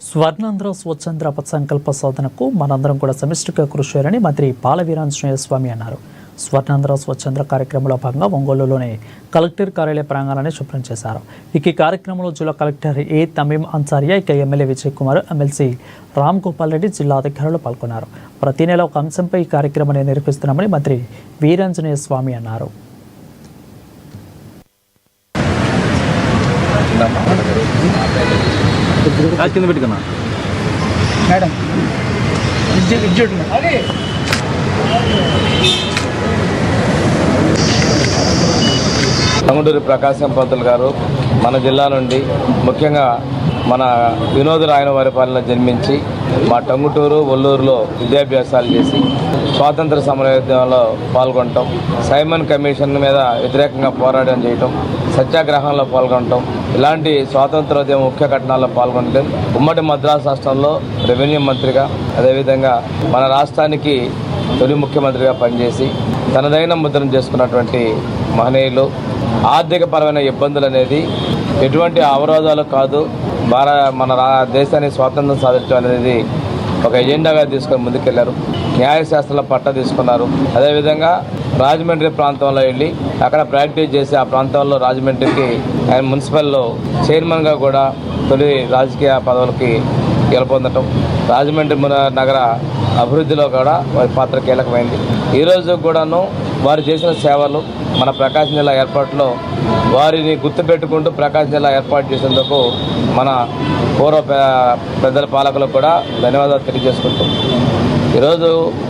స్వర్ణాంధ్ర స్వచ్ఛంద్ర సంకల్ప సాధనకు మనందరం కూడా సమిష్టిగా కృషి చేయాలని మంత్రి పాల వీరాంజనేయ స్వామి అన్నారు. స్వర్ణాంధ్ర స్వచ్ఛంద్ర కార్యక్రమంలో భాగంగా ఒంగోలులోని కలెక్టర్ కార్యాలయ ప్రాంగణాన్ని శుభ్రం చేశారు. ఈ కార్యక్రమంలో జిల్లా కలెక్టర్ ఏ తమీం అన్సారియా, ఎమ్మెల్యే విజయ్ కుమార్, ఎమ్మెల్సీ రామ్ గోపాల్ రెడ్డి, జిల్లా అధికారులు పాల్గొన్నారు. ప్రతి నెల ఒక అంశంపై ఈ కార్యక్రమాన్ని నిర్వహిస్తున్నామని మంత్రి వీరాంజనేయ స్వామి అన్నారు. కింద పెట్టుకున్నా మేడం టంగుటూరి ప్రకాశం పంతులు గారు మన జిల్లా నుండి ముఖ్యంగా మన వినోద రాయన వారి పాలన జన్మించి మా టంగుటూరు ఒల్లూరులో విద్యాభ్యాసాలు చేసి స్వాతంత్ర సమరయోద్యమంలో పాల్గొనటం, సైమన్ కమిషన్ మీద వ్యతిరేకంగా పోరాటం చేయటం, సత్యాగ్రహంలో పాల్గొనటం, ఇలాంటి స్వాతంత్రోద్యమ ముఖ్య ఘటనల్లో పాల్గొనడం, ఉమ్మడి మద్రాసు రాష్ట్రంలో రెవెన్యూ మంత్రిగా, అదేవిధంగా మన రాష్ట్రానికి తొలి ముఖ్యమంత్రిగా పనిచేసి తనదైన ముద్రను చేసుకున్నటువంటి మహనీయులు. ఆర్థికపరమైన ఇబ్బందులు అనేది ఎటువంటి అవరోధాలు కాదు, మన దేశాన్ని స్వాతంత్రం సాధించడం అనేది ఒక ఎజెండాగా తీసుకొని ముందుకెళ్లారు. న్యాయశాస్త్రంలో పట్టా తీసుకున్నారు. అదేవిధంగా రాజమండ్రి ప్రాంతంలో వెళ్ళి అక్కడ ప్రాక్టీస్ చేసి ఆ ప్రాంతంలో రాజమండ్రికి ఆయన మున్సిపల్లో చైర్మన్గా కూడా తొలి రాజకీయ పదవులకి గెలుపొందటం, రాజమండ్రి నగర అభివృద్ధిలో కూడా వారి పాత్ర కీలకమైంది. ఈరోజు కూడాను వారు చేసిన సేవలు మన ప్రకాశం జిల్లా ఏర్పాటులో వారిని గుర్తుపెట్టుకుంటూ ప్రకాశం జిల్లా ఏర్పాటు చేసేందుకు మన పూర్వ పెద్దల పాలకులకు కూడా ధన్యవాదాలు తెలియజేసుకుంటాం. ఈరోజు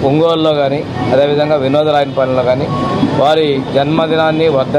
ఒంగోలులో కానీ అదేవిధంగా వినోద రాయనపాలెంలో కానీ వారి జన్మదినాన్ని